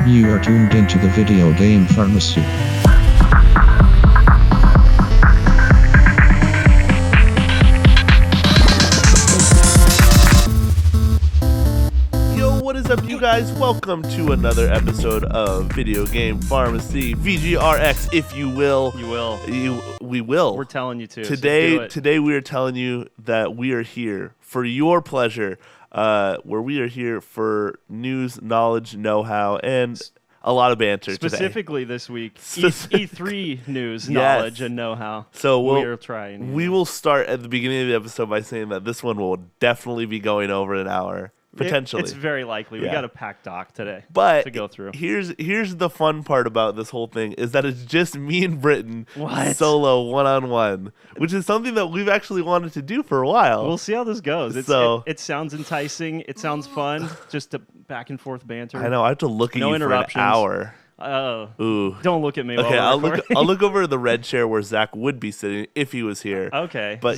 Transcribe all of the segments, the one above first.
You are tuned into the video game pharmacy. Yo, what is up, you guys? Welcome to another episode of Video Game Pharmacy, VGRx, if you will. You will. We will. We're telling you to. Today we are telling you that we are here for your pleasure, where we are here for news, knowledge, know-how, and a lot of banter Specifically this week, E3 news, knowledge, and know-how. So we're trying. We will start at the beginning of the episode by saying that this one will definitely be going over an hour. Potentially. It's very likely. We got a packed doc today to go through. Here's the fun part about this whole thing is that it's just me and Brittin solo one-on-one, which is something that we've actually wanted to do for a while. We'll see how this goes. It sounds enticing. It sounds fun. Just a back and forth banter. I know. I have to look at you for an hour. Oh, ooh! Don't look at me. Okay, I'll look over the red chair where Zach would be sitting if he was here. Okay, but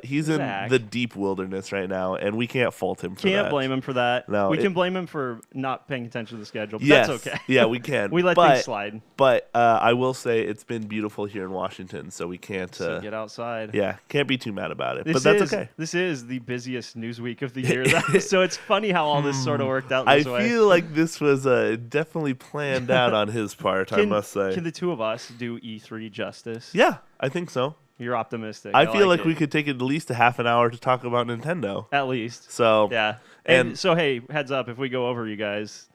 he's in the deep wilderness right now, and we can't fault him for that. Can't blame him for that. No, we can blame him for not paying attention to the schedule. But yes, that's okay. Yeah, we can. We let things slide. But I will say it's been beautiful here in Washington, so we can't get outside. Yeah, can't be too mad about it. But that's okay. This is the busiest news week of the year, so it's funny how all this sort of worked out. I feel like this was definitely planned out on his part. I must say. Can the two of us do E3 justice? Yeah, I think so. You're optimistic. I feel like we could take at least a half an hour to talk about Nintendo. At least. So yeah. And so hey, heads up, if we go over, you guys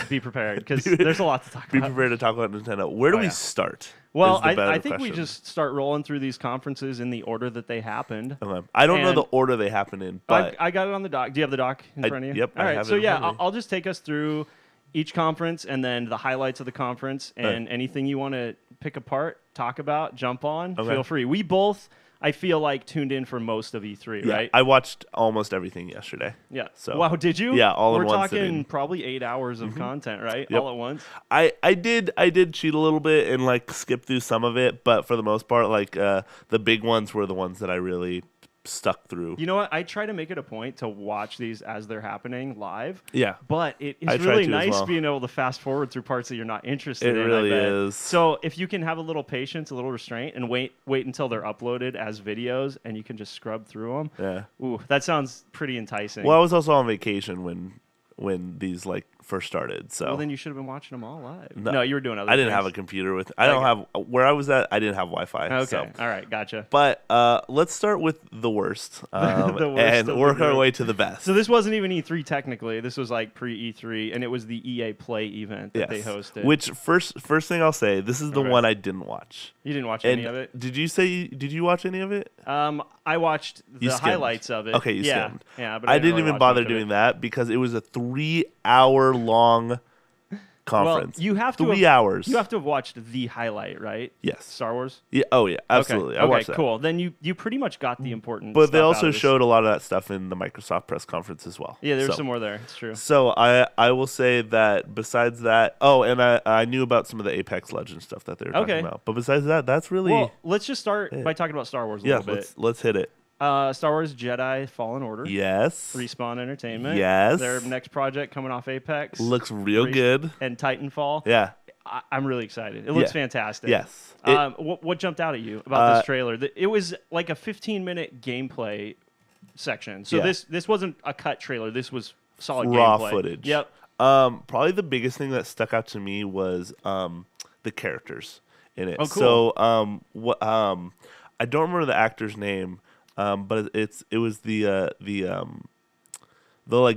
be prepared because there's a lot to talk about. Be prepared to talk about Nintendo. Where do we start? Well, I think we just start rolling through these conferences in the order that they happened. Okay. I don't know the order they happened in, but I got it on the doc. Do you have the doc in front of you? Yep. All right. So yeah, I'll just take us through each conference and then the highlights of the conference and anything you want to pick apart, talk about, jump on, feel free. We both, I feel like, tuned in for most of E3, right? I watched almost everything yesterday. Yeah. So wow, did you? Yeah, all in one We're sitting. talking probably 8 hours of content, right? Yep. All at once. I did cheat a little bit and skip through some of it, but for the most part, the big ones were the ones that I really stuck through. You know what? I try to make it a point to watch these as they're happening live. Yeah. But it is really nice being able to fast forward through parts that you're not interested in. It really is. So if you can have a little patience, a little restraint, and wait until they're uploaded as videos and you can just scrub through them. Yeah. Ooh, that sounds pretty enticing. Well, I was also on vacation when these first started. So well, then you should have been watching them all live. No, you were doing other I didn't things. have a computer with. I don't have where I was at. I didn't have Wi-Fi. Okay, so. All right, gotcha. But let's start with the worst, the worst and work our way to the best. So this wasn't even E3 technically. This was pre-E3, and it was the EA Play event that they hosted. Which first thing I'll say, this is the one I didn't watch. You didn't watch any of it? Did you watch any of it? I watched the highlights of it. Okay, you skimmed. Yeah, but I didn't even bother doing that because it was a 3-hour long conference. Well, you have to 3 hours. You have to have watched the highlight, right? Yes. Star Wars? Yeah. Oh yeah, absolutely. Okay, I watched that. Cool. Then you pretty much got the important But stuff they also out of this. showed a lot of that stuff in the Microsoft press conference as well. Yeah, there's some more there. It's true. So I will say that besides that, and I knew about some of the Apex Legends stuff that they were talking about. But besides that, that's really Well, let's just start by talking about Star Wars a little bit. Let's hit it. Star Wars Jedi Fallen Order. Yes. Respawn Entertainment. Yes. Their next project coming off Apex. Looks real good. And Titanfall. Yeah. I'm really excited. It looks fantastic. Yes. What jumped out at you about this trailer? It was like a 15-minute gameplay section. So this wasn't a cut trailer. This was solid raw gameplay. footage. Yep. Probably the biggest thing that stuck out to me was the characters in it. Oh, cool. So I don't remember the actor's name. But it was the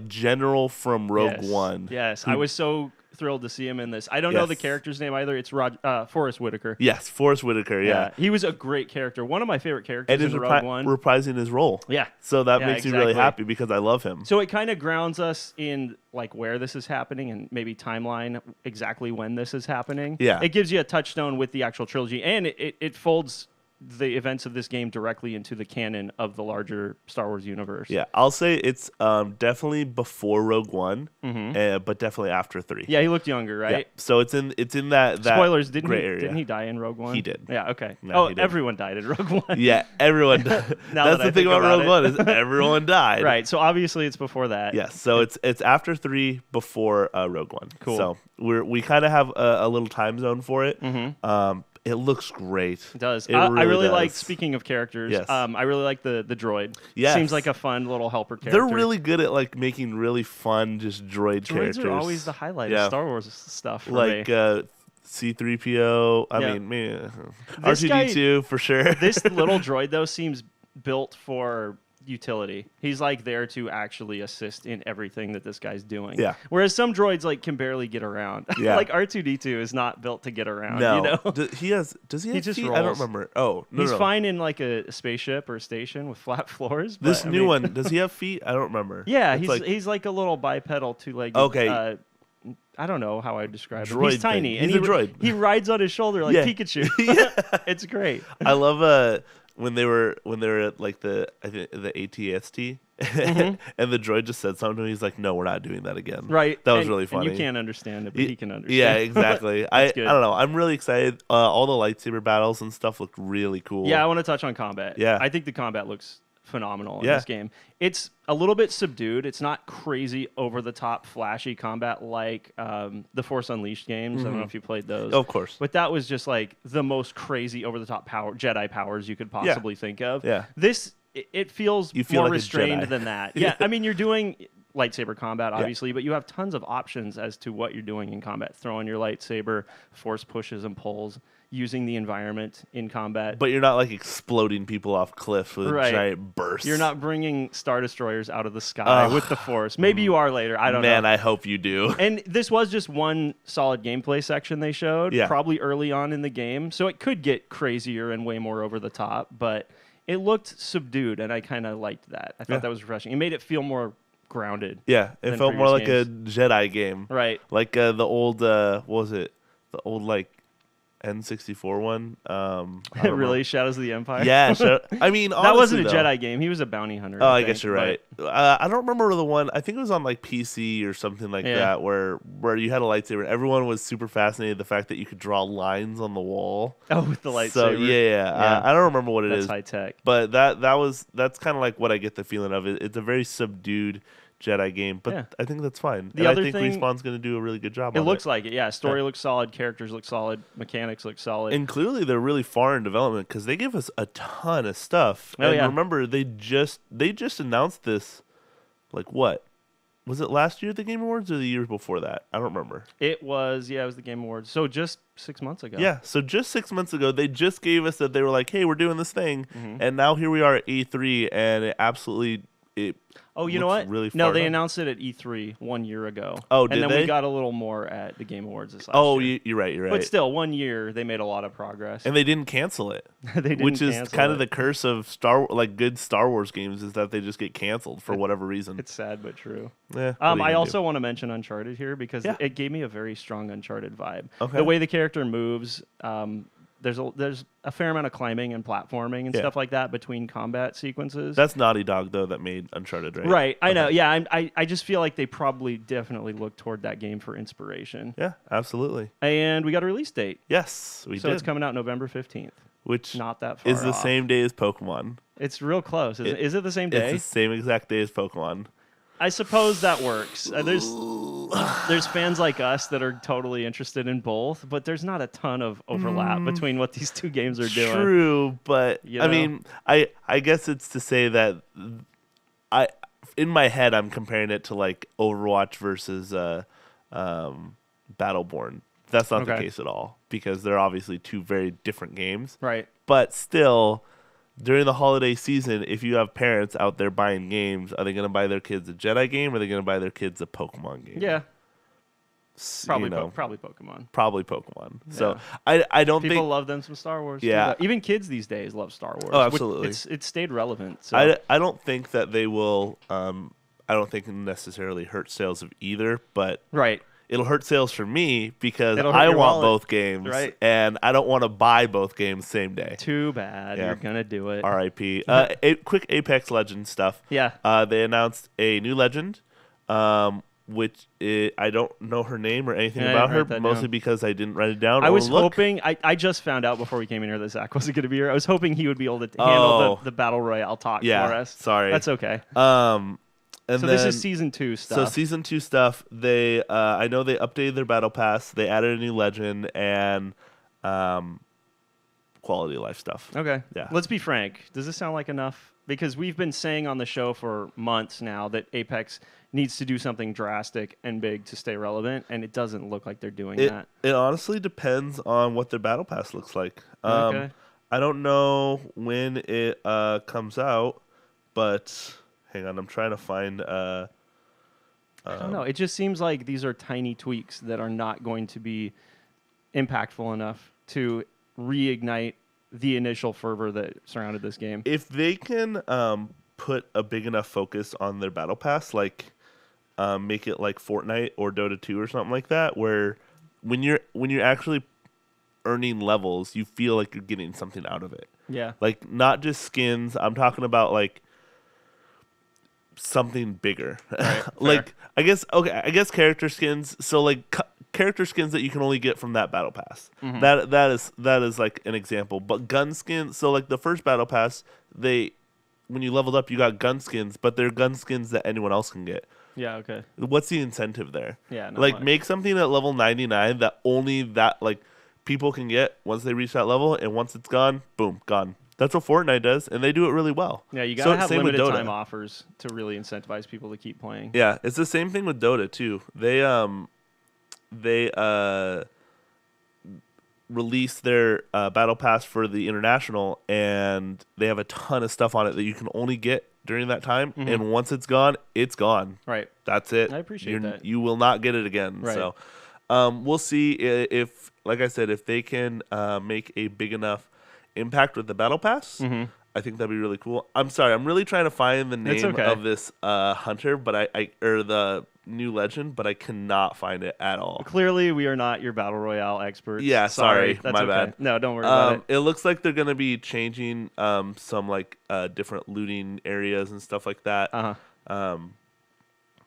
general from Rogue One. Yes, I was so thrilled to see him in this. I don't know the character's name either. It's Forrest Whitaker. Yes, Forrest Whitaker. Yeah, he was a great character. One of my favorite characters in Rogue One. Reprising his role. Yeah, so that makes me really happy because I love him. So it kind of grounds us in where this is happening and maybe timeline exactly when this is happening. Yeah, it gives you a touchstone with the actual trilogy, and it folds the events of this game directly into the canon of the larger Star Wars universe. Yeah, I'll say it's definitely before Rogue One, but definitely after 3. Yeah, he looked younger, right? Yeah. So it's in that Spoilers, gray area. Didn't he die in Rogue One? He did. Yeah, okay. No, he did. Everyone died in Rogue One. Yeah, everyone died. That's the thing about Rogue One is everyone died. Right, so obviously it's before that. Yes, so it's after 3, before Rogue One. Cool. So we kind of have a little time zone for it. It looks great. It does. It I really really does. like, speaking of characters, Yes. I really like the droid. Yes. Seems like a fun little helper character. They're really good at like making really fun just droid characters. Droids are always the highlight of Star Wars stuff for like me. C-3PO. I mean, This R2-D2 for sure. This little droid, though, seems built for utility. He's like there to actually assist in everything that this guy's doing. Yeah. Whereas some droids like can barely get around. Yeah. Like R2-D2 is not built to get around. No. You know? Does he have just feet? I don't rolls. remember. Oh, no, He's no. fine in like a spaceship or a station with flat floors. But, This new one, does he have feet? I don't remember. Yeah, It's he's like a little bipedal two-legged. Okay. I don't know how I describe him. Droid He's tiny. thing. And He's a droid. He rides on his shoulder like Yeah. Pikachu. It's great. I love when they were at like the ATST and the droid just said something to him. He's like, "No, we're not doing that again." Right. That was And- really funny. And you can't understand it, but he can understand. Yeah, exactly. I good. don't know. I'm really excited. All the lightsaber battles and stuff look really cool. Yeah, I want to touch on combat. Yeah. I think the combat looks phenomenal in Yeah. this game. It's a little bit subdued. It's not crazy over the top flashy combat like the Force Unleashed games. I don't know if you played those. Of course. But that was just like the most crazy over the top Jedi powers you could possibly think of. Yeah. This it feels You feel more like a restrained Jedi. than that. Yeah, I mean you're doing lightsaber combat obviously, but you have tons of options as to what you're doing in combat. Throwing your lightsaber, force pushes and pulls, using the environment in combat. But you're not like exploding people off cliffs with Right. giant bursts. You're not bringing Star Destroyers out of the sky with the Force. Maybe you are later. I don't know. Man, I hope you do. And this was just one solid gameplay section they showed, Yeah. probably early on in the game. So it could get crazier and way more over the top, but it looked subdued, and I kind of liked that. I thought that was refreshing. It made it feel more grounded. Yeah, it than felt more like previous a Jedi game. Right. Like the old, what was it? The old like N64 one. I don't Really? Shadows of the Empire? Yeah, I mean, honestly, That wasn't a though- Jedi game. He was a bounty hunter. Oh, I think, guess you're but- right. I don't remember the one. I think it was on like PC or something like Yeah. that, where you had a lightsaber. The was super fascinated the fact that you could draw lines on the wall. Oh, with the lightsaber. So yeah. I don't remember what it That's is, high tech. but that's kind of like what I get the feeling of it. It's a very subdued Jedi game, but Yeah. I think that's fine. The And other I think thing- Respawn's going to do a really good job. It on looks like it, yeah. Story looks solid, characters look solid, mechanics look solid. And clearly they're really far in development because they give us a ton of stuff. Oh, and yeah. remember, they just announced this, like what? Was it last year at the Game Awards or the year before that? I don't remember. It was the Game Awards. So just 6 months ago. Yeah, so just 6 months ago, they just gave us that they were like, hey, we're doing this thing. Mm-hmm. And now here we are at E3, and it absolutely... Oh, you know looks what? Really no, far they done. announced it at E3 1 year ago. Oh, and did then they? we got a little more at the Game Awards this last Oh, year. you're right. But still, 1 year they made a lot of progress. And they didn't cancel it. They didn't which is cancel kind it. of the curse of good Star Wars games is that they just get canceled for whatever reason. It's sad but true. What are you I gonna also do? want to mention Uncharted here because Yeah. it gave me a very strong Uncharted vibe. Okay. The way the character moves, there's a fair amount of climbing and platforming and Yeah. stuff like that between combat sequences. That's Naughty Dog though that made Uncharted, right? Right, I know. Okay. Yeah, I just feel like they probably definitely looked toward that game for inspiration. Yeah, absolutely. And we got a release date. Yes, we So did. it's coming out November 15th. Which Not that far is the off. same day as Pokemon. It's real close. Is it the same day? It's the same exact day as Pokemon. I suppose that works. There's fans like us that are totally interested in both, but there's not a ton of overlap between what these two games are doing. True, but You I know? mean, I guess it's to say that in my head I'm comparing it to like Overwatch versus Battleborn. That's not the Okay. case at all because they're obviously two very different games. Right. But still, during the holiday season, if you have parents out there buying games, are they going to buy their kids a Jedi game or are they going to buy their kids a Pokemon game? Yeah. Probably, You know, probably Pokemon. probably Pokemon. Yeah. So I don't People think love them some Star Wars. too, Yeah. though. Even kids these days love Star Wars. Oh, absolutely. It's stayed relevant. So. I don't think that they will. I don't think necessarily hurt sales of either, but Right. it'll hurt sales for me because It'll hurt I your want wallet. both games, Right. and I don't want to buy both games same day. Too bad. Yeah. You're going to do it. R.I.P. Quick Apex Legends stuff. Yeah. They announced a new legend, which I don't know her name or anything Yeah, I about didn't her, write that mostly down. because I didn't write it down. I or was look. hoping, I just found out before we came in here that Zach wasn't going to be here. I was hoping he would be able to handle the Battle Royale talk for us. Sorry. That's okay. And So then, this is Season 2 stuff. So Season 2 stuff, they I know they updated their Battle Pass, they added a new legend, and quality of life stuff. Okay. Yeah. Let's be frank. Does this sound like enough? Because we've been saying on the show for months now that Apex needs to do something drastic and big to stay relevant, and it doesn't look like they're doing that. It honestly depends on what their Battle Pass looks like. Okay. I don't know when it comes out, but hang on, I'm trying to find... I don't know. It just seems like these are tiny tweaks that are not going to be impactful enough to reignite the initial fervor that surrounded this game. If they can put a big enough focus on their Battle Pass, like make it like Fortnite or Dota 2 or something like that, where when you're actually earning levels, you feel like you're getting something out of it. Yeah. Like not just skins. I'm talking about like something bigger. Right, like I guess character skins. So like character skins that you can only get from that Battle Pass. Mm-hmm. That is like an example. But gun skins. So like the first Battle Pass, when you leveled up, you got gun skins, but they're gun skins that anyone else can get. Yeah, okay. What's the incentive there? Yeah, not like much. make something at level 99 that only that like people can get once they reach that level, and once it's gone, boom, gone. That's what Fortnite does, and they do it really well. Yeah, you gotta have same with limited Dota. time offers to really incentivize people to keep playing. Yeah, it's the same thing with Dota too. They released their battle pass for the international, and they have a ton of stuff on it that you can only get during that time. Mm-hmm. And once it's gone, it's gone. Right. That's it. I appreciate that. You will not get it again. Right. So we'll see if, like I said, if they can make a big enough impact with the battle pass. Mm-hmm. I think that'd be really cool. I'm sorry, I'm really trying to find the name okay. of this hunter, but or the new legend, but I cannot find it at all. Clearly, we are not your battle royale experts. Yeah, sorry, That's my okay. bad. No, don't worry about it. It looks like they're gonna be changing some like different looting areas and stuff like that.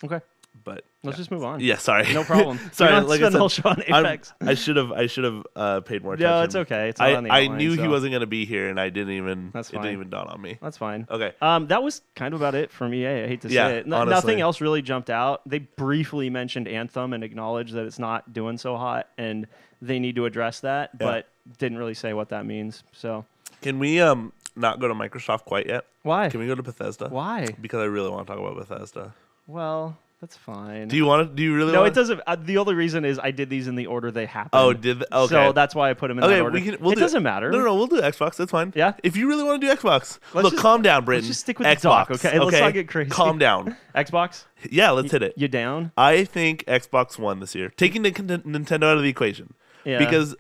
Okay, But let's just move on. yeah, sorry, No problem. sorry, We don't like spend the I whole said, show on Apex. I should have paid more attention. No, it's okay. It's not on the I outline, knew he so wasn't gonna be here, and I didn't even. That's It fine. didn't even dawn on me. That's fine. Okay. That was kind of about it from EA. I hate to Yeah, say it. honestly. Nothing else really jumped out. They briefly mentioned Anthem and acknowledged that it's not doing so hot, and they need to address that, but didn't really say what that means. So Can we not go to Microsoft quite yet? why? Can we go to Bethesda? Why? Because I really want to talk about Bethesda. Well, that's fine. Do you want to? Do you really? No, want it doesn't. The only reason is I did these in the order they happened. Oh, did okay? So that's why I put them in that Okay, order. we'll It do doesn't matter. No, we'll do Xbox. That's fine. Yeah? If you really want to do Xbox, Let's look, just- calm down, Brittin. just stick with the Xbox. talk, okay? Let's not get crazy. Calm down. Xbox? Yeah, let's hit it. You down? I think Xbox won this year, taking Nintendo out of the equation, Yeah. because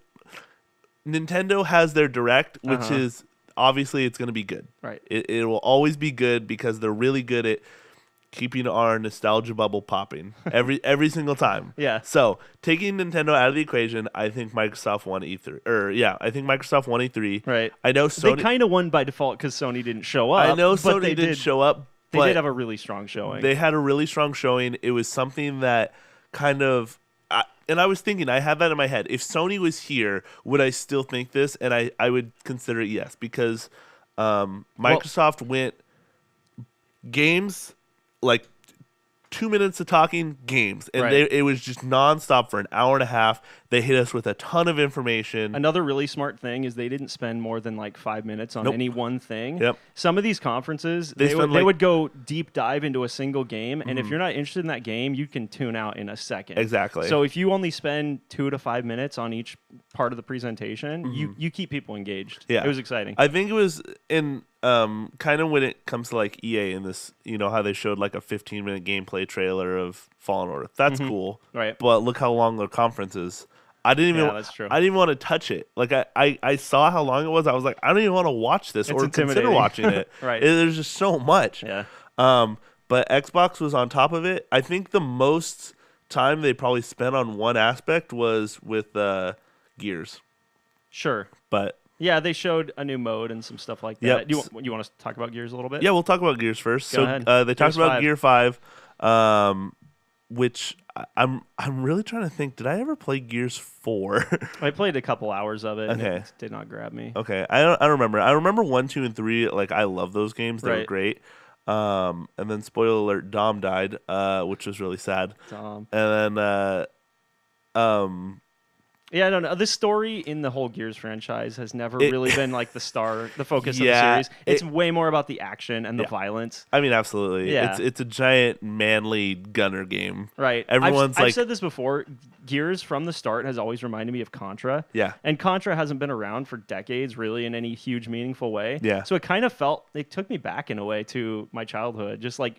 Nintendo has their Direct, which Uh-huh. is obviously it's going to be good. Right. It will always be good because they're really good at keeping our nostalgia bubble popping every single time. Yeah. So taking Nintendo out of the equation, I think Microsoft won E3. I think Microsoft won E3. Right. I know They Sony. kind of won by default because Sony didn't show up. I know but Sony didn't show up. They but did have a really strong showing. They had a really strong showing. It was something that kind of. And I was thinking, I had that in my head. If Sony was here, would I still think this? And I would consider it yes, because Microsoft went games like 2 minutes of talking games, and Right. it was just nonstop for an hour and a half. They hit us with a ton of information. Another really smart thing is they didn't spend more than like 5 minutes on Nope. any one thing. Yep. Some of these conferences, They they spend, would like- go deep dive into a single game, and if you're not interested in that game, you can tune out in a second. Exactly. So if you only spend 2 to 5 minutes on each part of the presentation, you keep people engaged. Yeah. It was exciting. I think it was in kind of when it comes to like EA in this, how they showed like a 15-minute gameplay trailer of Fallen Order. That's cool. Right. But look how long their conference is. I didn't even. Yeah, that's true. I didn't even want to touch it. Like I saw how long it was. I was like, I don't even want to watch this It's or consider intimidating. watching it. Right. There's just so much. Yeah. But Xbox was on top of it. I think the most time they probably spent on one aspect was with Gears. Sure. But yeah, they showed a new mode and some stuff like that. Yep. You want to talk about Gears a little bit? Yeah, we'll talk about Gears first. Go ahead. They talked about 5. Gear 5, which I'm really trying to think. Did I ever play Gears 4? I played a couple hours of it, and Okay. it did not grab me. Okay, I don't remember. I remember 1, 2, and 3. Like, I love those games. They were Right. great. And then, spoiler alert, Dom died, which was really sad. Dom. And then, Yeah, I don't know. This story in the whole Gears franchise has never really been like the focus of the Yeah, series. It's way more about the action and the violence. I mean, absolutely. Yeah. It's a giant, manly gunner game. Right. Everyone's I've said this before. Gears from the start has always reminded me of Contra. Yeah. And Contra hasn't been around for decades, really, in any huge, meaningful way. Yeah. So it kind of took me back in a way to my childhood, just like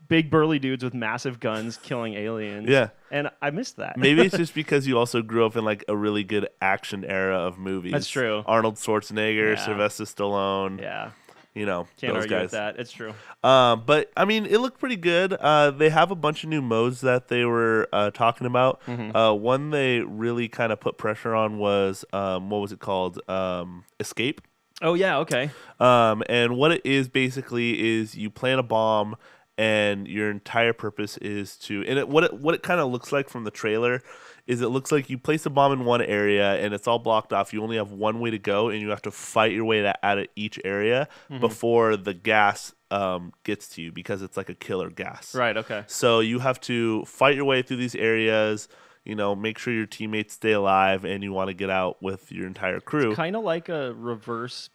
big burly dudes with massive guns killing aliens. Yeah. And I missed that. Maybe it's just because you also grew up in like a really good action era of movies. That's true. Arnold Schwarzenegger, Yeah. Sylvester Stallone. Yeah. You know, Can't those argue guys. with that. It's true. But I mean, it looked pretty good. They have a bunch of new modes that they were talking about. One they really kind of put pressure on was what was it called? Escape. Oh, yeah. Okay. And what it is basically is you plant a bomb, and your entire purpose is to. And what it kind of looks like from the trailer is it looks like you place a bomb in one area and it's all blocked off. You only have one way to go, and you have to fight your way out of each area before the gas gets to you, because it's like a killer gas. Right. Okay. So you have to fight your way through these areas. You know, make sure your teammates stay alive, and you want to get out with your entire crew. Kind of like a reverse.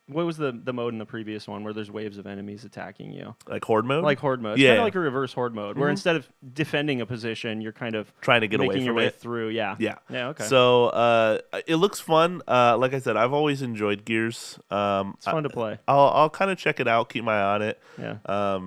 What was the mode in the previous one where there's waves of enemies attacking you? Like horde mode? Like horde mode. Yeah. Kind of like a reverse horde mode, where instead of defending a position, you're kind of trying to get away making from your way it. through. Yeah. Yeah. Yeah. Okay. So it looks fun. Like I said, I've always enjoyed Gears. It's fun to play. I'll kind of check it out, keep my eye on it. Yeah.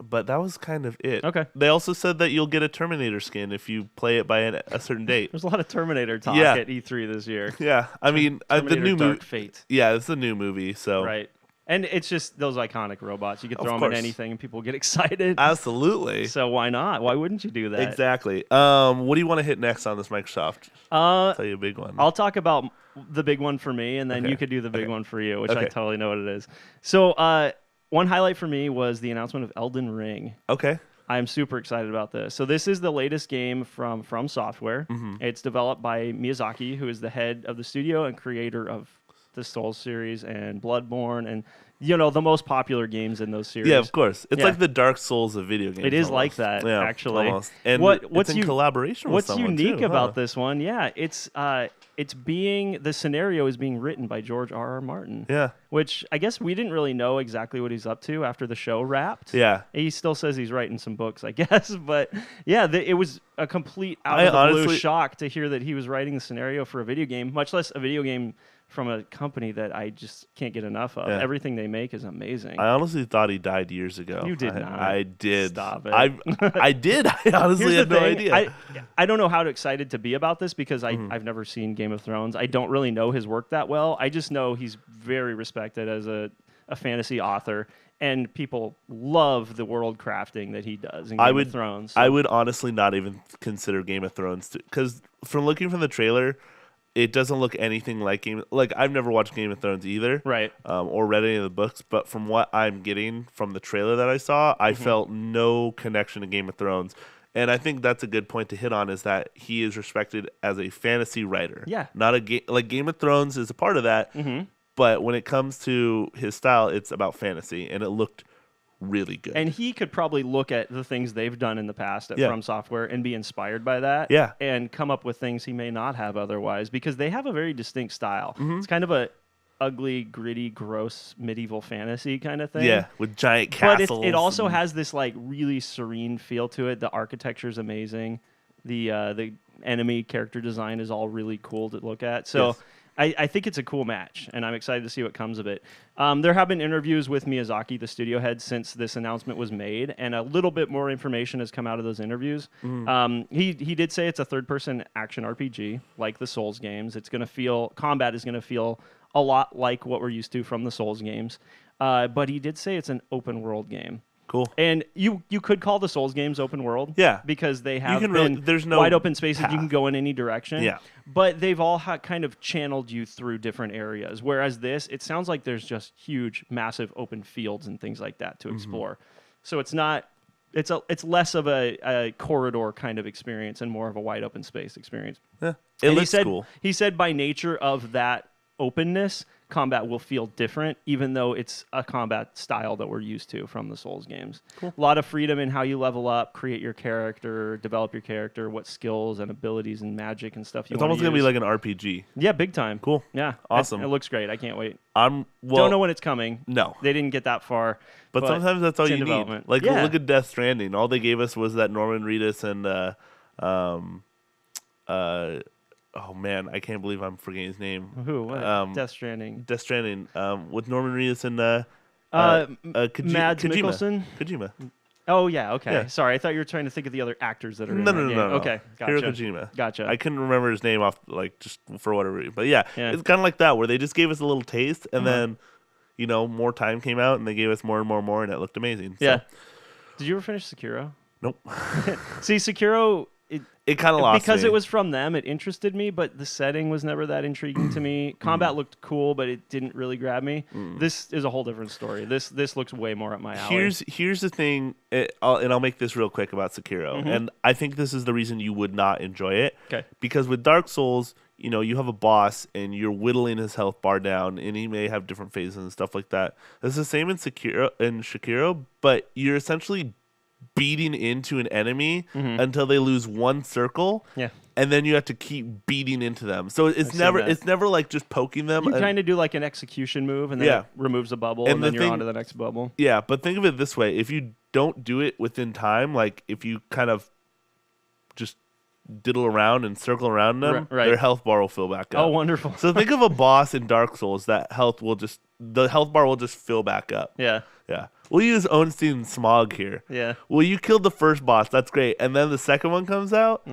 But that was kind of it. Okay. They also said that you'll get a Terminator skin if you play it by a certain date. There's a lot of Terminator talk Yeah. at E3 this year. Yeah, I mean the Terminator new Dark movie. Fate. Yeah, it's a new movie, so Right. And it's just those iconic robots. You could Of throw them in course. anything and people get excited. Absolutely. So why not? Why wouldn't you do that? Exactly. What do you want to hit next on this Microsoft? I'll tell you a big one. I'll talk about the big one for me, and then Okay. you could do the big one for you, which I Okay. totally know what it is. So one highlight for me was the announcement of Elden Ring. Okay. I'm super excited about this. So this is the latest game from Software. It's developed by Miyazaki, who is the head of the studio and creator of the Souls series and Bloodborne and, you know, the most popular games in those series. Yeah, of course. It's Yeah. like the Dark Souls of video games. It is almost. like that, Yeah, actually. Almost. And What's it's in collaboration with What's someone unique too, about huh? this one? Yeah, the scenario is being written by George R.R. Martin. Yeah. Which I guess we didn't really know exactly what he's up to after the show wrapped. Yeah. He still says he's writing some books, I guess. But yeah, it was a complete out I of the blue honestly- shock to hear that he was writing the scenario for a video game, much less a video game from a company that I just can't get enough of. Yeah. Everything they make is amazing. I honestly thought he died years ago. You did not. I did. Stop it. I did. I honestly Here's had the no thing. idea. I don't know how excited to be about this because I've never seen Game of Thrones. I don't really know his work that well. I just know he's very respected as a fantasy author, and people love the world crafting that he does in Game of Thrones. So. I would honestly not even consider Game of Thrones because from looking from the trailer, it doesn't look anything like I've never watched Game of Thrones either, Right. Or read any of the books. But from what I'm getting from the trailer that I saw, I felt no connection to Game of Thrones. And I think that's a good point to hit on, is that he is respected as a fantasy writer. Yeah. Not a game. Like Game of Thrones is a part of that. But when it comes to his style, it's about fantasy, and it looked really good. And he could probably look at the things they've done in the past at Yeah. From Software and be inspired by that. Yeah. And come up with things he may not have otherwise, because they have a very distinct style. It's kind of a ugly, gritty, gross medieval fantasy kind of thing. Yeah, with giant But castles. it also has this like really serene feel to it. The architecture is amazing. The enemy character design is all really cool to look at. So Yes. I think it's a cool match, and I'm excited to see what comes of it. There have been interviews with Miyazaki, the studio head, since this announcement was made, and a little bit more information has come out of those interviews. He did say it's a third-person action RPG, like the Souls games. Combat is going to feel a lot like what we're used to from the Souls games. But he did say it's an open-world game. Cool. And you could call the Souls games open world. Yeah. Because they have there's no wide open spaces. path. You can go in any direction. Yeah. But they've all kind of channeled you through different areas. Whereas this, it sounds like there's just huge, massive open fields and things like that to explore. So it's not... It's less of a corridor kind of experience and more of a wide open space experience. Yeah. It looks cool. He said by nature of that openness, combat will feel different, even though it's a combat style that we're used to from the Souls games. Cool. A lot of freedom in how you level up, create your character, develop your character, what skills and abilities and magic and stuff you want to use. It's almost going to be like an RPG. Yeah, big time. Cool. Yeah. Awesome. It looks great. I can't wait. Don't know when it's coming. No. They didn't get that far. But sometimes that's all it's you in need. development. Like, Yeah. look at Death Stranding. All they gave us was that Norman Reedus and oh man, I can't believe I'm forgetting his name. Who? What? Death Stranding. Death Stranding. With Norman Reedus and Mads Mikkelsen. Kojima. Oh yeah, okay. Yeah. Sorry, I thought you were trying to think of the other actors that are in No. that game. Okay, gotcha. Hiro Kojima. Gotcha. I couldn't remember his name off, like, just for whatever reason. But yeah, it's kind of like that, where they just gave us a little taste, and then, more time came out, and they gave us more and more and more, and it looked amazing. So. Yeah. Did you ever finish Sekiro? Nope. See, Sekiro... It kind of lost because me. it was from them. It interested me, but the setting was never that intriguing to me. Combat looked cool, but it didn't really grab me. This is a whole different story. This looks way more up my alley. Here's the thing, I'll make this real quick about Sekiro, and I think this is the reason you would not enjoy it. Okay. Because with Dark Souls, you have a boss and you're whittling his health bar down, and he may have different phases and stuff like that. It's the same in Sekiro, but you're essentially beating into an enemy until they lose one circle, and then you have to keep beating into them. So it's never like just poking them. You kind of do like an execution move, and then it removes a bubble, and then you're on to the next bubble. Yeah, but think of it this way: if you don't do it within time, like if you kind of just diddle around and circle around them, their health bar will fill back up. Oh, wonderful! So think of a boss in Dark Souls the health bar will just fill back up. Yeah. We'll use Ornstein Smog here. Yeah. Well, you killed the first boss. That's great. And then the second one comes out,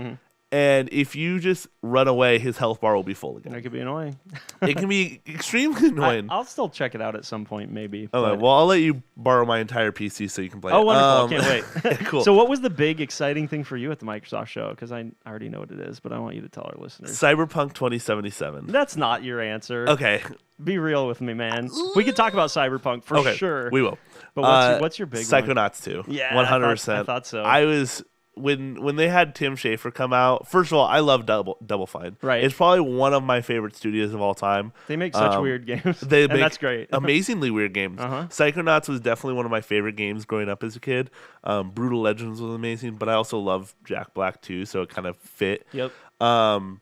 and if you just run away, his health bar will be full again. That could be annoying. It can be extremely annoying. I'll still check it out at some point, maybe. Okay, well, I'll let you borrow my entire PC so you can play it. Oh, wonderful. I can't wait. Cool. So what was the big, exciting thing for you at the Microsoft show? Because I already know what it is, but I want you to tell our listeners. Cyberpunk 2077. That's not your answer. Okay. Be real with me, man. We could talk about Cyberpunk for sure. We will. But what's your big one? Psychonauts 2. Yeah, 100%. I thought so. I was when they had Tim Schafer come out. First of all, I love Double Fine. Right. It's probably one of my favorite studios of all time. They make such weird games. And that's great. Amazingly weird games. Psychonauts was definitely one of my favorite games growing up as a kid. Brutal Legends was amazing, but I also love Jack Black too, so it kind of fit. Yep. I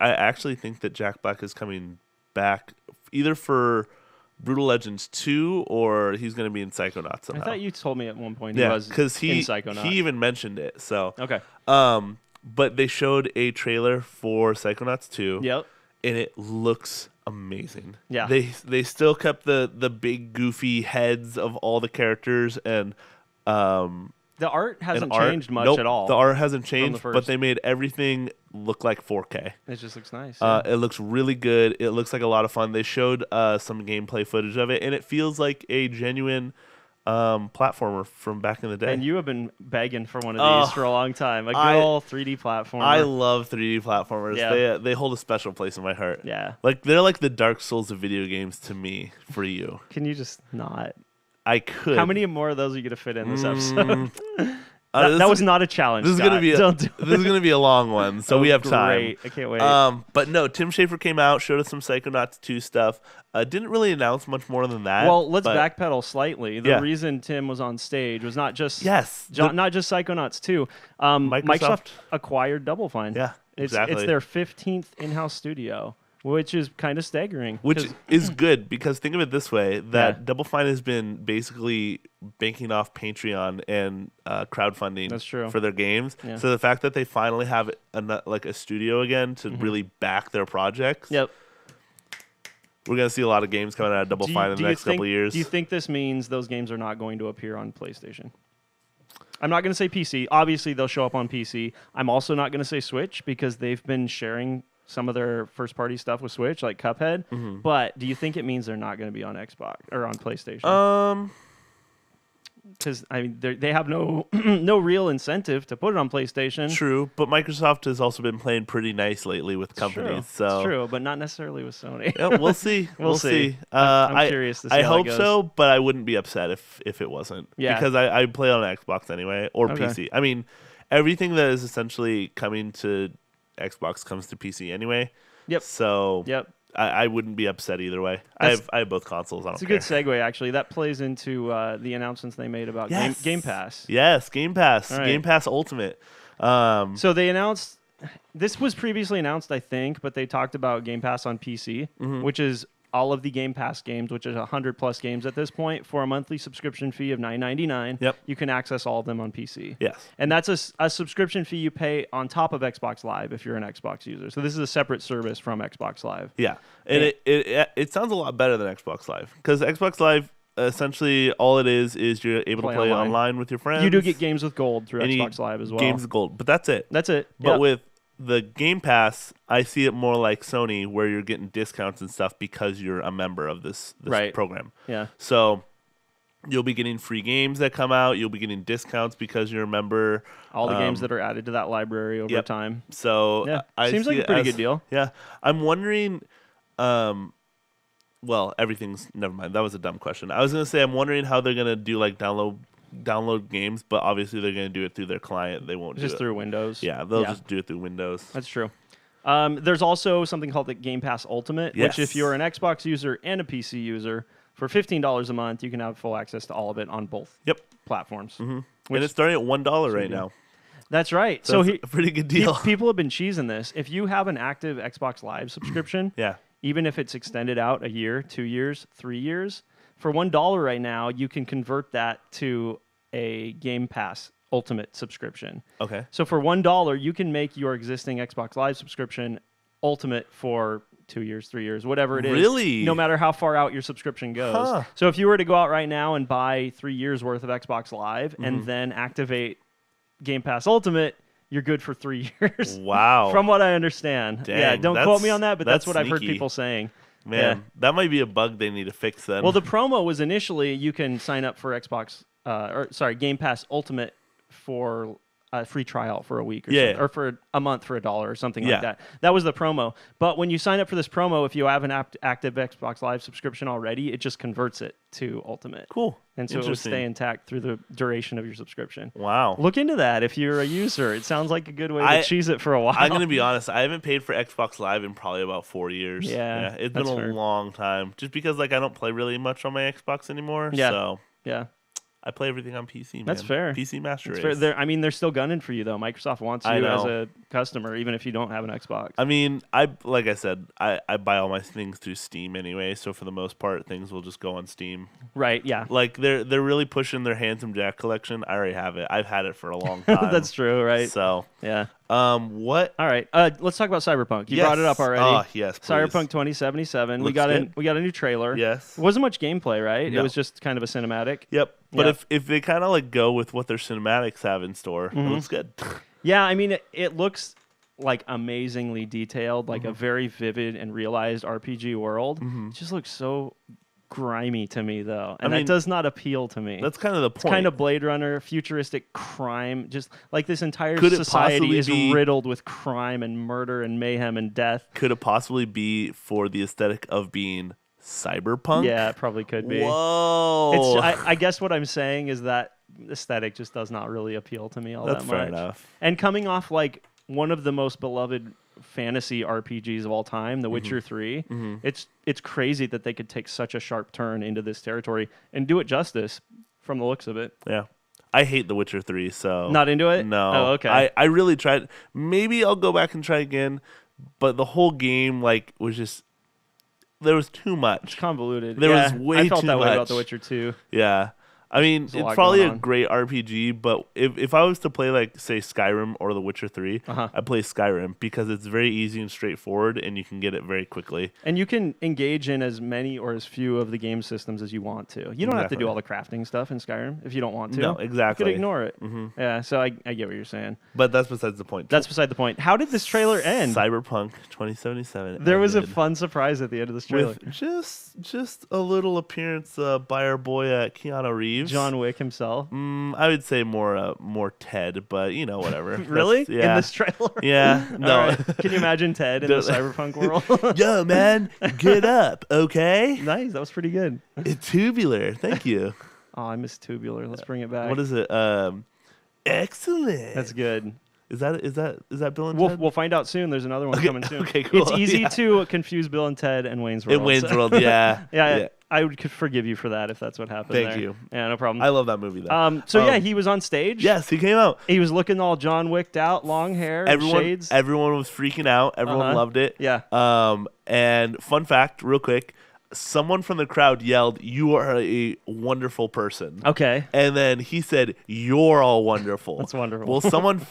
actually think that Jack Black is coming back either for Brutal Legends 2 or he's going to be in Psychonauts somehow. I thought you told me at one point he was in Psychonauts. He even mentioned it. So okay. But they showed a trailer for Psychonauts 2. Yep. And it looks amazing. Yeah. They still kept the big goofy heads of all the characters, and the art hasn't changed much at all. The art hasn't changed, but they made everything look like 4K. It just looks nice. It looks really good. It looks like a lot of fun. They showed some gameplay footage of it, and it feels like a genuine platformer from back in the day. And you have been begging for one of these for a long time. A good old 3D platformer. I love 3D platformers. Yeah. They hold a special place in my heart. Yeah. Like they're like the Dark Souls of video games to me. For you, can you just not? I could. How many more of those are you gonna fit in this episode? That was not a challenge. This is gonna be a long one, so we have time. Great. I can't wait. But no, Tim Schafer came out, showed us some Psychonauts 2 stuff. Didn't really announce much more than that. Well, let's backpedal slightly. The reason Tim was on stage was not just not just Psychonauts 2. Microsoft acquired Double Fine. Yeah, exactly. It's their 15th in-house studio, which is kind of staggering. Which is good, because think of it this way, that Double Fine has been basically banking off Patreon and crowdfunding for their games. Yeah. So the fact that they finally have a studio again to really back their projects. Yep. We're going to see a lot of games coming out of Double Fine in the next couple of years. Do you think this means those games are not going to appear on PlayStation? I'm not going to say PC. Obviously, they'll show up on PC. I'm also not going to say Switch, because they've been sharing some of their first-party stuff with Switch, like Cuphead. But do you think it means they're not going to be on Xbox or on PlayStation? because I mean they have no no real incentive to put it on PlayStation. True, but Microsoft has also been playing pretty nice lately with companies. So it's true, but not necessarily with Sony. Yeah, we'll see. we'll see. I'm curious to see I how hope it goes. so, but I wouldn't be upset if it wasn't. Yeah. Because I play on Xbox anyway, or PC. I mean, everything that is essentially coming to Xbox comes to PC anyway. Yep. So Yep. I wouldn't be upset either way. I have both consoles. I don't care. It's a good segue, actually. That plays into the announcements they made about Game Pass. Yes, Game Pass. Right. Game Pass Ultimate. So they announced, this was previously announced, I think, but they talked about Game Pass on PC, which is all of the Game Pass games, which is 100 plus games at this point, for a monthly subscription fee of $9.99. Yep. You can access all of them on PC. Yes. And that's a subscription fee you pay on top of Xbox Live if you're an Xbox user. So this is a separate service from Xbox Live. Yeah. And it sounds a lot better than Xbox Live, because Xbox Live, essentially all it is you're able to play online with your friends. You do get games with gold through Xbox Live as well. Games with gold, but that's it. That's it. But with the Game Pass, I see it more like Sony, where you're getting discounts and stuff because you're a member of this program. Yeah. So you'll be getting free games that come out. You'll be getting discounts because you're a member. All the games that are added to that library over time. So yeah. Seems like a pretty good deal. Yeah. I'm wondering... well, everything's... Never mind. That was a dumb question. I was going to say, I'm wondering how they're going to do like download games, but obviously they're going to do it through their client. They won't just do it through Windows. Yeah, they'll just do it through Windows. That's true. There's also something called the Game Pass Ultimate, which if you're an Xbox user and a PC user, for $15 a month, you can have full access to all of it on both platforms. Mm-hmm. And it's starting at $1 right now. That's right. So it's a pretty good deal. People have been cheesing this. If you have an active Xbox Live subscription, even if it's extended out a year, 2 years, 3 years, for $1 right now, you can convert that to a Game Pass Ultimate subscription. Okay. So for $1, you can make your existing Xbox Live subscription Ultimate for 2 years, 3 years, whatever it is. Really? No matter how far out your subscription goes. Huh. So if you were to go out right now and buy 3 years worth of Xbox Live and then activate Game Pass Ultimate, you're good for 3 years. Wow. From what I understand. Dang, yeah, don't quote me on that, but that's what sneaky. I've heard people saying. Man, that might be a bug they need to fix then. Well, the promo was initially you can sign up for Game Pass Ultimate for a free trial for a week or something, or for a month for $1 or something like that. That was the promo. But when you sign up for this promo, if you have an active Xbox Live subscription already, it just converts it to Ultimate. Cool. And so it would stay intact through the duration of your subscription. Wow. Look into that if you're a user. It sounds like a good way to cheese it for a while. I'm going to be honest. I haven't paid for Xbox Live in probably about 4 years. Yeah. It's been a long time. Just because I don't play really much on my Xbox anymore. Yeah. So yeah. I play everything on PC, man. That's fair. PC Master Race. Fair. They're still gunning for you, though. Microsoft wants you as a customer, even if you don't have an Xbox. I mean, like I said, I buy all my things through Steam anyway, so for the most part, things will just go on Steam. Right, yeah. Like, they're really pushing their Handsome Jack collection. I already have it. I've had it for a long time. That's true, right? So, yeah. What? All right, let's talk about Cyberpunk. You brought it up already. Oh, yes, please. Cyberpunk 2077. We got a new trailer. Yes. It wasn't much gameplay, right? No. It was just kind of a cinematic. Yep. But if they kind of like go with what their cinematics have in store, it looks good. Yeah, I mean, it looks like amazingly detailed, like a very vivid and realized RPG world. It just looks so grimy to me, though, and that does not appeal to me. That's kind of the point. It's kind of Blade Runner, futuristic crime, just like this entire society is riddled with crime and murder and mayhem and death. Could it possibly be for the aesthetic of being cyberpunk? Yeah, it probably could be. Whoa! I guess what I'm saying is that aesthetic just does not really appeal to me all that much. That's fair enough. And coming off like one of the most beloved fantasy RPGs of all time, The Witcher 3, it's crazy that they could take such a sharp turn into this territory and do it justice from the looks of it. Yeah. I hate The Witcher 3, so... Not into it? No. Oh, okay. I really tried. Maybe I'll go back and try again, but the whole game, like, was just... There was too much. It's convoluted. There was way too much. I felt that way about The Witcher 2. Yeah. I mean, it's probably a great RPG, but if I was to play, like, say, Skyrim or The Witcher 3, I'd play Skyrim because it's very easy and straightforward, and you can get it very quickly. And you can engage in as many or as few of the game systems as you want to. You don't have to do all the crafting stuff in Skyrim if you don't want to. No, exactly. You could ignore it. Yeah, so I get what you're saying. But that's besides the point. That's beside the point. How did this trailer end? Cyberpunk 2077. There was a fun surprise at the end of this trailer. With just a little appearance by our boy Keanu Reeves. Reeves. John Wick himself. I would say more Ted, but whatever. Really? Yeah. In this trailer? Yeah. No. All right. Can you imagine Ted in the cyberpunk world? Yo, man, get up, okay? Nice. That was pretty good. It's Tubular. Thank you. Oh, I miss Tubular. Let's bring it back. What is it? Excellent. That's good. Is that Bill and Ted? We'll find out soon. There's another one coming soon. Okay, cool. It's easy to confuse Bill and Ted and Wayne's World. In Wayne's World, yeah. Yeah. I would forgive you for that if that's what happened. Thank you. Yeah, no problem. I love that movie though. So he was on stage. Yes, he came out. He was looking all John Wicked out, long hair, shades. Everyone was freaking out. Everyone loved it. Yeah. And fun fact, real quick, someone from the crowd yelled, "You are a wonderful person." Okay. And then he said, "You're all wonderful." That's wonderful. Well, someone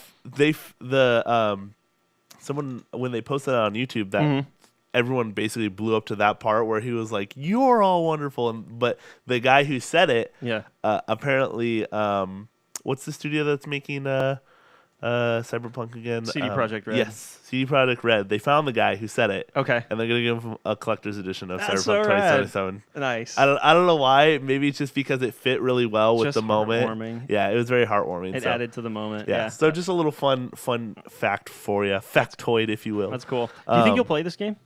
when they posted it on YouTube that everyone basically blew up to that part where he was like, "You're all wonderful," but the guy who said it, apparently, what's the studio that's making Cyberpunk again? CD Projekt Red. Yes, CD Projekt Red. They found the guy who said it. Okay. And they're gonna give him a collector's edition of That's Cyberpunk so rad. 2077. Nice. I don't know why. Maybe it's just because it fit really well with Just the moment. heartwarming. Yeah, it was very heartwarming. It added to the moment. Yeah. Yeah. So just a little fun fact for you, factoid, if you will. That's cool. Do you think you'll play this game?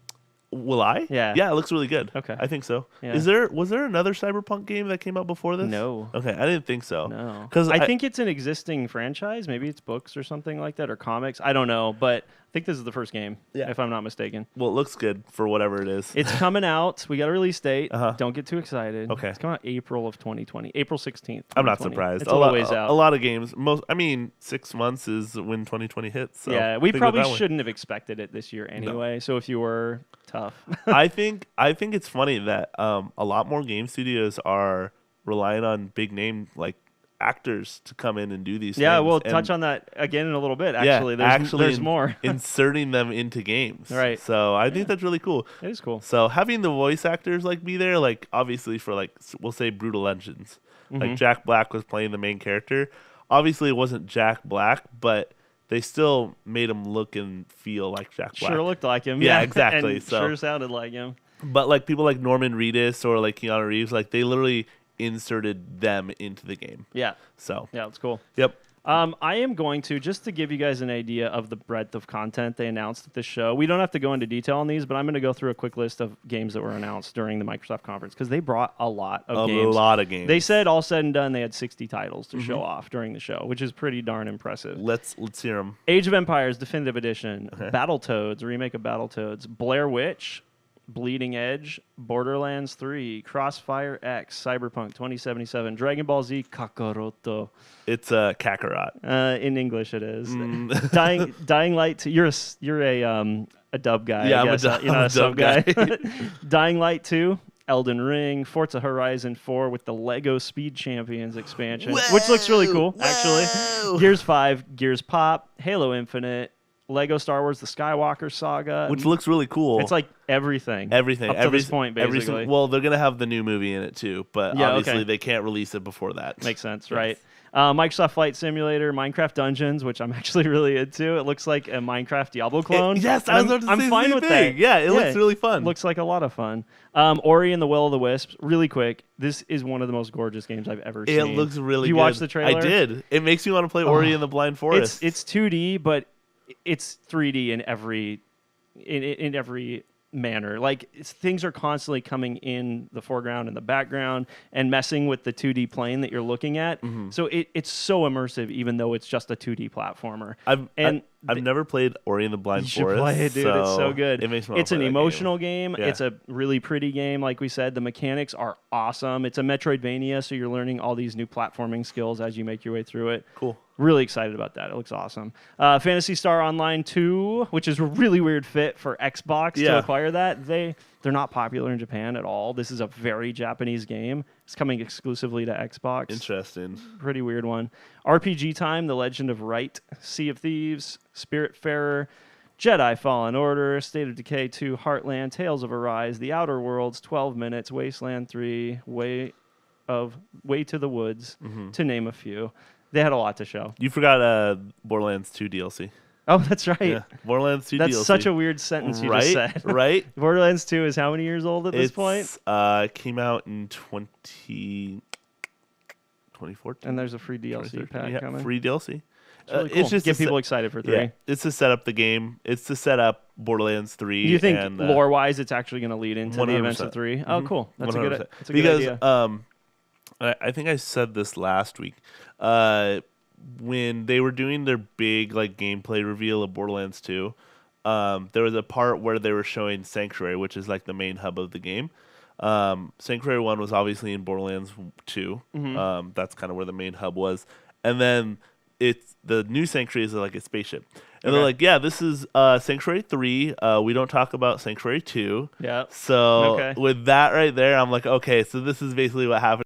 Will I? Yeah. Yeah, it looks really good. Okay. I think so. Yeah. Was there another Cyberpunk game that came out before this? No. Okay, I didn't think so. No. Because I think it's an existing franchise. Maybe it's books or something like that, or comics. I don't know, but I think this is the first game, if I'm not mistaken. Well, it looks good for whatever it is. It's coming out. We got a release date. Don't get too excited. Okay. It's coming out April of 2020. April 16th. I'm not surprised. It's a little ways out. A lot of games. 6 months is when 2020 hits. So yeah, we think probably of it that way. shouldn't have expected it this year anyway. So if you were, tough. I think it's funny that a lot more game studios are relying on big name like actors to come in and do these things. Yeah, we'll touch on that again in a little bit. Actually, there's more. Inserting them into games. Right. So I think that's really cool. It is cool. So having the voice actors like be there, like obviously for like we'll say Brutal Legends, like Jack Black was playing the main character. Obviously it wasn't Jack Black, but they still made him look and feel like Jack Black. Sure looked like him. Yeah, exactly. And so sure sounded like him. But like people like Norman Reedus or like Keanu Reeves, like they literally inserted them into the game. Yeah. So yeah, it's cool. Yep. I am going to, just to give you guys an idea of the breadth of content they announced at this show. We don't have to go into detail on these, but I'm going to go through a quick list of games that were announced during the Microsoft conference because they brought a lot of games. A lot of games. They said all said and done, they had 60 titles to show off during the show, which is pretty darn impressive. Let's hear them. Age of Empires Definitive Edition, Battletoads, a remake of Battletoads, Blair Witch, Bleeding Edge, Borderlands 3, Crossfire X, Cyberpunk 2077, Dragon Ball Z Kakaroto. It's Kakarot. In English, it is. Dying Light 2. You're a dub guy. Yeah, I guess. I'm You're not a sub guy. guy. Dying Light 2. Elden Ring, Forza Horizon 4 with the Lego Speed Champions expansion, which looks really cool, actually. Gears 5, Gears Pop, Halo Infinite, Lego Star Wars: The Skywalker Saga, which looks really cool. It's like everything up to this point, basically. Well, they're gonna have the new movie in it too, but obviously they can't release it before that. Makes sense, right? Microsoft Flight Simulator, Minecraft Dungeons, which I'm actually really into. It looks like a Minecraft Diablo clone. Yes, I was about to say I'm fine with that. Yeah, it looks really fun. Looks like a lot of fun. Ori and the Will of the Wisps. Really quick, this is one of the most gorgeous games I've ever seen. It looks really good. You watch the trailer? I did. It makes me want to play Ori and the Blind Forest. It's 2D, but it's 3D in every manner. Like things are constantly coming in the foreground and the background and messing with the 2D plane that you're looking at. So it's so immersive, even though it's just a 2D platformer. I've never played Ori and the Blind Forest. You should play it, dude. So it's so good. It makes me it's an emotional game. Yeah. It's a really pretty game, like we said. The mechanics are awesome. It's a Metroidvania, so you're learning all these new platforming skills as you make your way through it. Cool. Really excited about that. It looks awesome. Phantasy Star Online 2, which is a really weird fit for Xbox to acquire that. They're not popular in Japan at all. This is a very Japanese game. It's coming exclusively to Xbox. Interesting. Pretty weird one. RPG Time, The Legend of Wright, Sea of Thieves, Spiritfarer, Jedi Fallen Order, State of Decay 2, Heartland, Tales of Arise, The Outer Worlds, 12 Minutes, Wasteland 3, Way to the Woods, to name a few. They had a lot to show. You forgot Borderlands 2 DLC. Oh, that's right. Yeah. Borderlands 2 DLC. That's such a weird sentence you just said. Right? Borderlands 2 is how many years old at this point? Came out in 2014. And there's a free DLC pack coming. Free DLC. It's really cool. It's just get people excited for 3. Yeah, it's to set up the game. It's to set up Borderlands 3. Do you think lore-wise it's actually going to lead into 100%. The events of 3? Oh, cool. That's 100%. That's a good idea. I think I said this last week. When they were doing their big like gameplay reveal of Borderlands 2, there was a part where they were showing Sanctuary, which is like the main hub of the game. Sanctuary 1 was obviously in Borderlands 2. Mm-hmm. That's kind of where the main hub was. And then the new Sanctuary is like a spaceship. And they're like, yeah, this is Sanctuary 3. We don't talk about Sanctuary 2. Yeah. So with that right there, I'm like, okay, so this is basically what happened